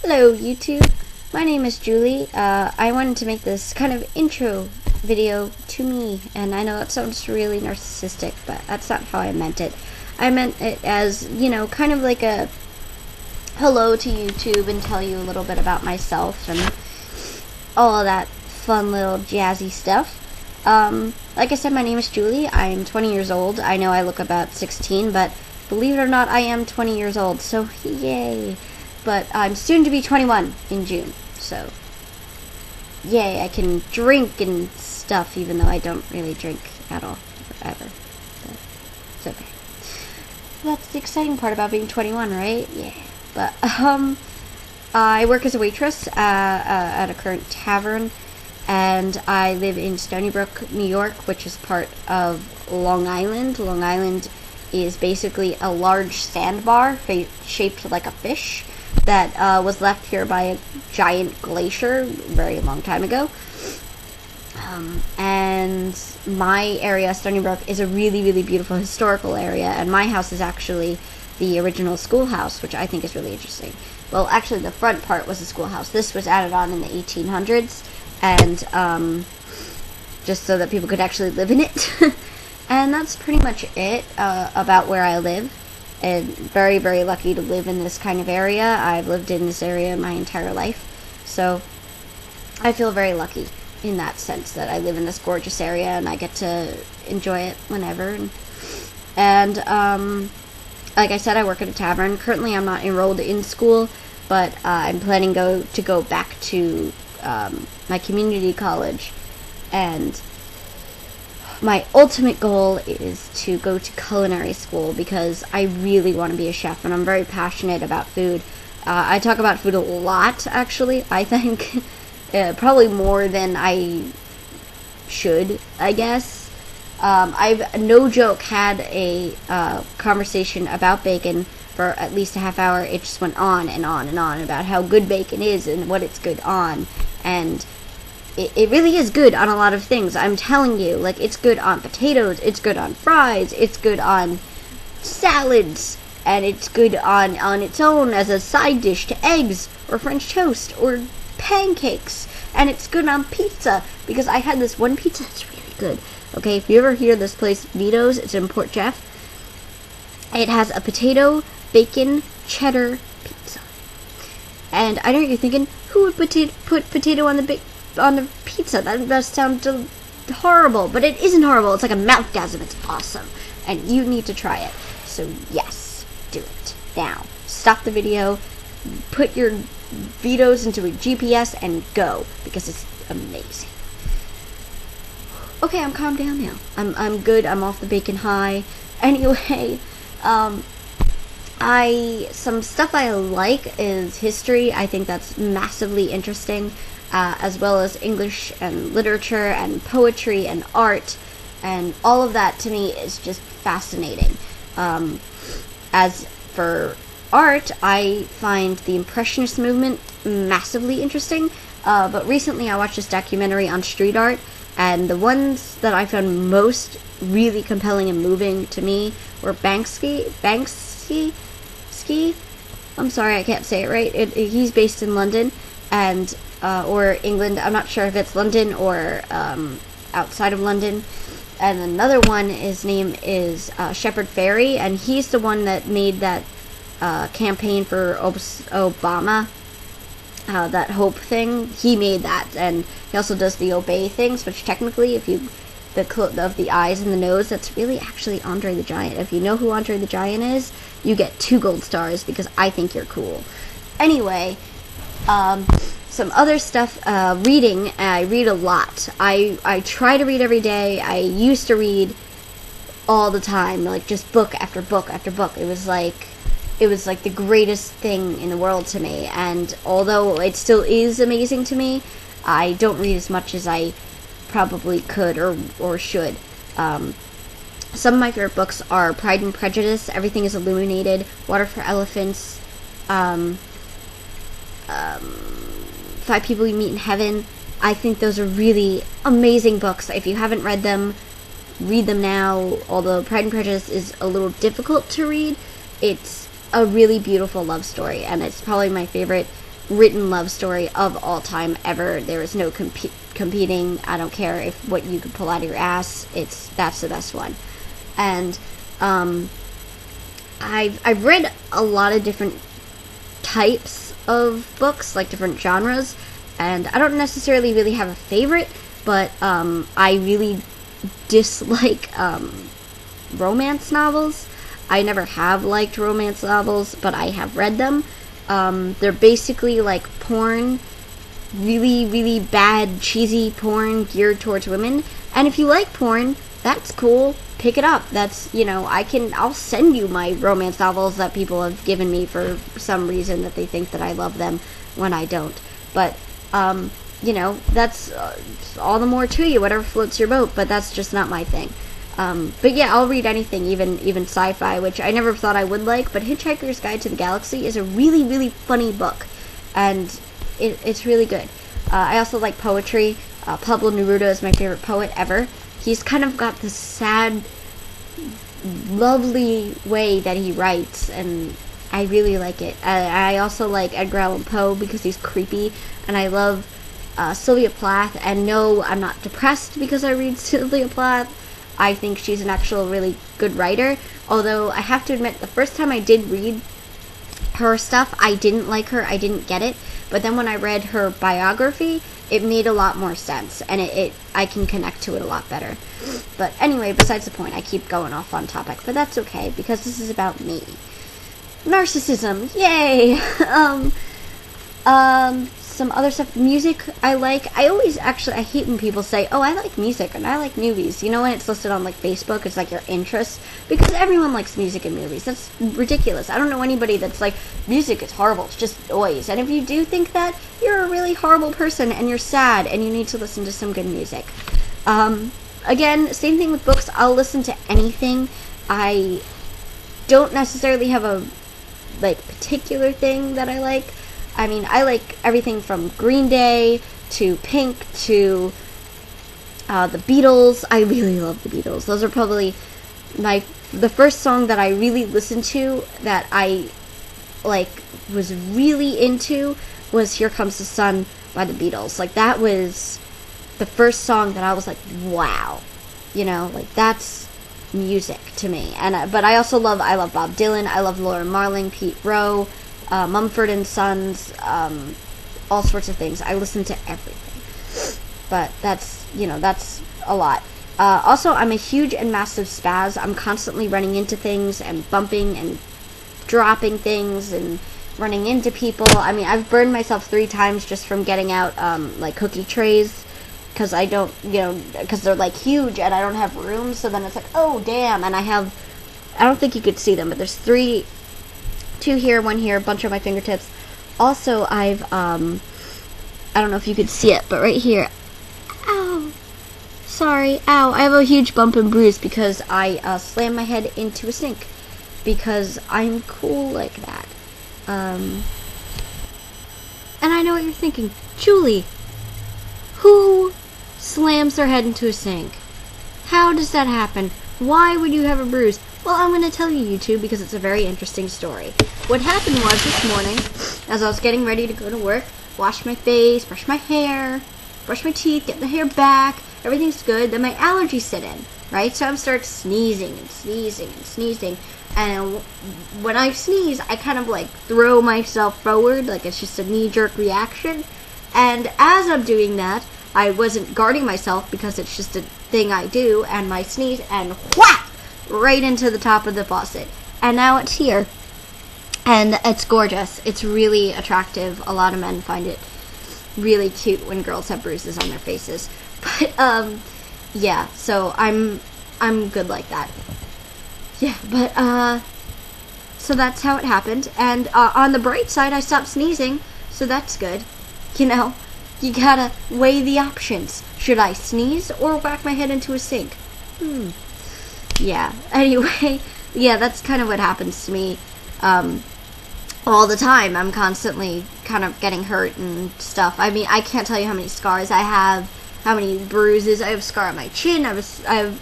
Hello YouTube, my name is Julie. I wanted to make this kind of intro video to me, and I know that sounds really narcissistic, but that's not how I meant it. I meant it as, kind of like a hello to YouTube and tell you a little bit about myself and all of that fun little jazzy stuff. Like I said, my name is Julie. I'm 20 years old. I know I look about 16, but believe it or not, I am 20 years old, so yay. But I'm soon to be 21 in June, so yay, I can drink and stuff, even though I don't really drink at all, ever. But it's okay. That's the exciting part about being 21, right? Yeah. But, I work as a waitress at a current tavern, and I live in Stony Brook, New York, which is part of Long Island. Long Island is basically a large sandbar shaped like a fish that was left here by a giant glacier a very long time ago. And my area, Stony Brook, is a really, really beautiful historical area, and my house is actually the original schoolhouse, which I think is really interesting. Well, actually, the front part was a schoolhouse. This was added on in the 1800s, and just so that people could actually live in it. And that's pretty much it about where I live. And very, very lucky to live in this kind of area. I've lived in this area my entire life, so I feel very lucky in that sense that I live in this gorgeous area and I get to enjoy it whenever. And like I said, I work at a tavern. Currently, I'm not enrolled in school, but I'm planning to go back to my community college, and my ultimate goal is to go to culinary school because I really want to be a chef, and I'm very passionate about food. I talk about food a lot, actually. I think probably more than I should, I guess. I've, no joke, had a conversation about bacon for at least a half hour. It just went on and on and on about how good bacon is and what it's good on, and it really is good on a lot of things. I'm telling you, like, it's good on potatoes, it's good on fries, it's good on salads, and it's good on its own as a side dish to eggs or French toast or pancakes, and it's good on pizza, because I had this one pizza that's really good. Okay, if you ever hear this place, Vito's, it's in Port Jeff. It has a potato, bacon, cheddar pizza. And I know what you're thinking, who would put potato on the pizza? That does sound horrible, but it isn't horrible. It's like a mouthgasm. It's awesome, and you need to try it. So yes, do it now. Stop the video, put your Vito's into a GPS, and go, because it's amazing. Okay, I'm calmed down now. I'm good. I'm off the bacon high. Anyway, some stuff I like is history. I think that's massively interesting. As well as English and literature and poetry and art, and all of that to me is just fascinating. As for art, I find the Impressionist movement massively interesting, but recently I watched this documentary on street art, and the ones that I found most really compelling and moving to me were Banksy. I'm sorry, I can't say it right. He's based in London, and or England. I'm not sure if it's London or outside of London. And another one, his name is Shepard Fairey, and he's the one that made that campaign for Obama, that hope thing. He made that, and he also does the obey things, which technically, if you of the eyes and the nose, that's really actually Andre the Giant. If you know who Andre the Giant is, you get 2 gold stars because I think you're cool. Anyway, some other stuff, reading. I read a lot. I try to read every day. I used to read all the time, like just book after book after book. It was like the greatest thing in the world to me. And although it still is amazing to me, I don't read as much as I probably could or should. Some of my favorite books are Pride and Prejudice, Everything is Illuminated, Water for Elephants, 5 People You Meet in Heaven. I think those are really amazing books. If you haven't read them, read them now. Although Pride and Prejudice is a little difficult to read, it's a really beautiful love story, and it's probably my favorite written love story of all time ever. There is no competing. I don't care if what you could pull out of your ass. That's the best one. And I've read a lot of different types of books, like different genres, and I don't necessarily really have a favorite, but I really dislike romance novels. I never have liked romance novels, but I have read them. They're basically like porn, really, really bad, cheesy porn geared towards women. And if you like porn, that's cool. Pick it up. That's, I'll send you my romance novels that people have given me for some reason that they think that I love them when I don't. But, that's all the more to you, whatever floats your boat, but that's just not my thing. But yeah, I'll read anything, even sci-fi, which I never thought I would like, but Hitchhiker's Guide to the Galaxy is a really, really funny book, and it's really good. I also like poetry. Pablo Neruda is my favorite poet ever. He's kind of got this sad, lovely way that he writes, and I really like it. I also like Edgar Allan Poe because he's creepy, and I love Sylvia Plath, and no, I'm not depressed because I read Sylvia Plath. I think she's an actual really good writer, although I have to admit, the first time I did read her stuff, I didn't like her, I didn't get it, but then when I read her biography, it made a lot more sense, and I can connect to it a lot better. But anyway, besides the point, I keep going off on topic, but that's okay, because this is about me. Narcissism, yay! Some other stuff, music I like. I hate when people say, oh, I like music, and I like movies. When it's listed on, like, Facebook, it's like your interests, because everyone likes music and movies. That's ridiculous. I don't know anybody that's like, music is horrible, it's just noise. And if you do think that, you're a really horrible person, and you're sad, and you need to listen to some good music. Again, same thing with books. I'll listen to anything. I don't necessarily have a, particular thing that I like. I mean, I like everything from Green Day to Pink to the Beatles. I really love the Beatles. Those are probably the first song that I really listened to that I was really into was Here Comes the Sun by the Beatles. That was the first song that I was like, wow, that's music to me. And but I love Bob Dylan. I love Laura Marling, Pete Rowe, Mumford and Sons, all sorts of things. I listen to everything. But that's a lot. Also, I'm a huge and massive spaz. I'm constantly running into things and bumping and dropping things and running into people. I mean, I've burned myself 3 times just from getting out, cookie trays. Because I don't, because they're, huge and I don't have room. So then it's like, oh, damn. And I don't think you could see them, but there's 2 here, 1 here, a bunch on my fingertips. Also, I don't know if you could see it, but right here, ow, sorry, ow, I have a huge bump and bruise because I slammed my head into a sink, because I'm cool like that. And I know what you're thinking, Julie, who slams their head into a sink? How does that happen? Why would you have a bruise? Well, I'm going to tell you two, because it's a very interesting story. What happened was this morning, as I was getting ready to go to work, wash my face, brush my hair, brush my teeth, get the hair back, everything's good, then my allergies set in, right? So I start sneezing and sneezing and sneezing, and when I sneeze, I kind of throw myself forward, it's just a knee-jerk reaction, and as I'm doing that, I wasn't guarding myself because it's just a thing I do, and my sneeze, and whack! Right into the top of the faucet. And now it's here. And it's gorgeous. It's really attractive. A lot of men find it really cute when girls have bruises on their faces. But, yeah, so I'm good like that. Yeah, but, so that's how it happened. And, on the bright side, I stopped sneezing, so that's good. You gotta weigh the options. Should I sneeze or whack my head into a sink? Yeah, anyway, yeah, that's kind of what happens to me all the time. I'm constantly kind of getting hurt and stuff. I mean, I can't tell you how many scars I have, how many bruises. I have a scar on my chin, I have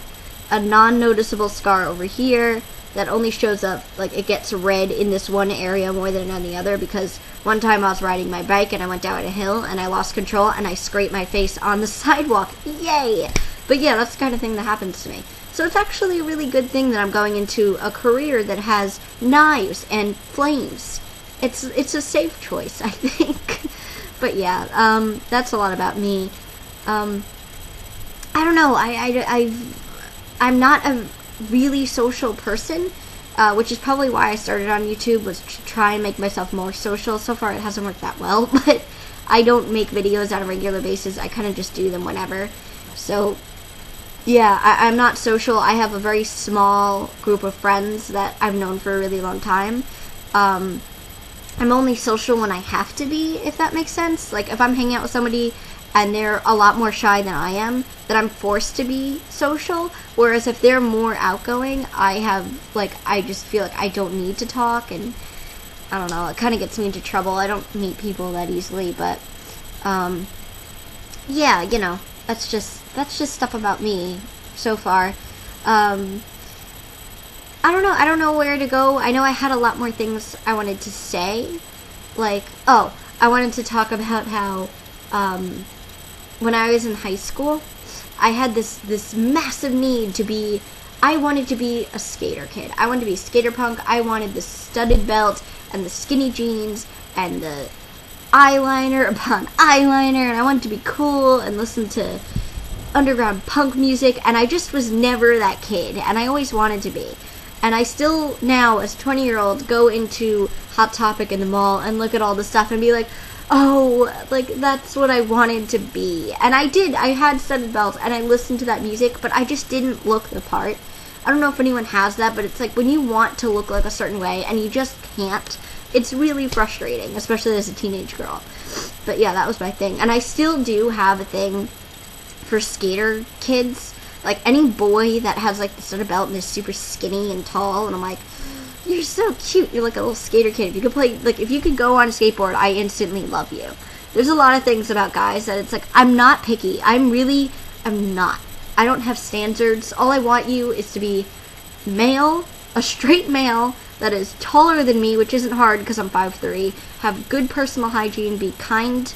a non-noticeable scar over here that only shows up, like, it gets red in this one area more than on the other, because one time I was riding my bike and I went down a hill and I lost control and I scraped my face on the sidewalk. Yay! But yeah, that's the kind of thing that happens to me. So it's actually a really good thing that I'm going into a career that has knives and flames. It's a safe choice, I think. But yeah, that's a lot about me. I don't know, I'm not a really social person, which is probably why I started on YouTube, was to try and make myself more social. So far it hasn't worked that well, but I don't make videos on a regular basis. I kind of just do them whenever. So yeah, I'm not social. I have a very small group of friends that I've known for a really long time. I'm only social when I have to be, if that makes sense. Like, if I'm hanging out with somebody and they're a lot more shy than I am, then I'm forced to be social. Whereas if they're more outgoing, I just feel like I don't need to talk, and I don't know, it kind of gets me into trouble. I don't meet people that easily, but yeah, you know, that's just stuff about me so far. I don't know where to go. I know I had a lot more things I wanted to say. Like, I wanted to talk about how, when I was in high school, I had this massive need to be, I wanted to be a skater kid. I wanted to be a skater punk. I wanted the studded belt and the skinny jeans and the eyeliner upon eyeliner, and I wanted to be cool and listen to underground punk music, and I just was never that kid, and I always wanted to be. And I still now, as a 20-year-old, go into Hot Topic in the mall and look at all the stuff and be like, oh, like, that's what I wanted to be. And I did. I had studded belts, and I listened to that music, but I just didn't look the part. I don't know if anyone has that, but it's like when you want to look like a certain way and you just can't, it's really frustrating, especially as a teenage girl. But yeah, that was my thing. And I still do have a thing for skater kids. Like, any boy that has, like, the studded belt and is super skinny and tall, and I'm like, you're so cute. You're like a little skater kid. If you could play, like, if you could go on a skateboard, I instantly love you. There's a lot of things about guys that it's like, I'm not picky. I'm not. I don't have standards. All I want you is to be male, a straight male that is taller than me, which isn't hard because I'm 5'3", have good personal hygiene, be kind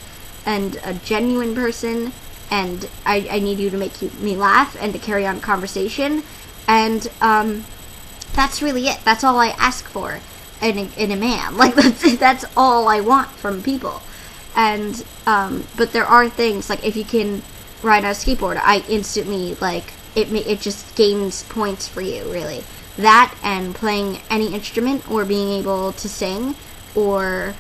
and a genuine person, and I need you to make me laugh and to carry on conversation, and that's really it. That's all I ask for in a man. Like, that's all I want from people. And but there are things, like, if you can ride on a skateboard, I instantly, like, it just gains points for you, really. That and playing any instrument, or being able to sing, or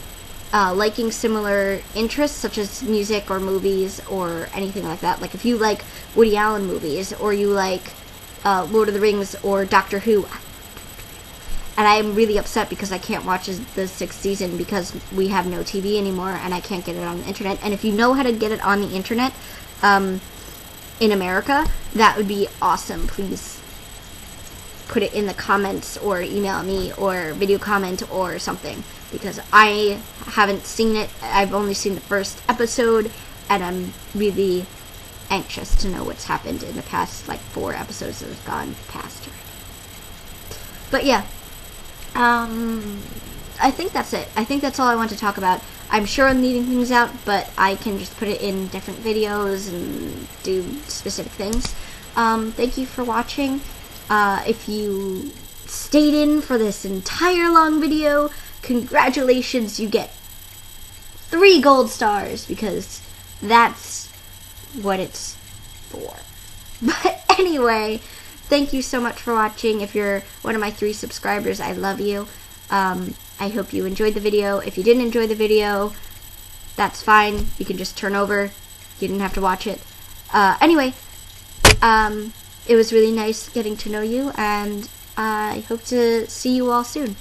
liking similar interests such as music or movies or anything like that. Like, if you like Woody Allen movies, or you like Lord of the Rings or Doctor Who. And I am really upset because I can't watch the 6th season because we have no TV anymore and I can't get it on the internet. And if you know how to get it on the internet in America, that would be awesome. Please put it in the comments or email me or video comment or something, because I haven't seen it. I've only seen the first episode, and I'm really anxious to know what's happened in the past, like, 4 episodes that have gone past already. But yeah, I think that's it. I think that's all I want to talk about. I'm sure I'm leaving things out, but I can just put it in different videos and do specific things. Thank you for watching. If you stayed in for this entire long video, congratulations, you get 3 gold stars, because that's what it's for. But anyway, thank you so much for watching. If you're one of my 3 subscribers, I love you. I hope you enjoyed the video. If you didn't enjoy the video, that's fine. You can just turn over. You didn't have to watch it. Anyway, it was really nice getting to know you, and I hope to see you all soon.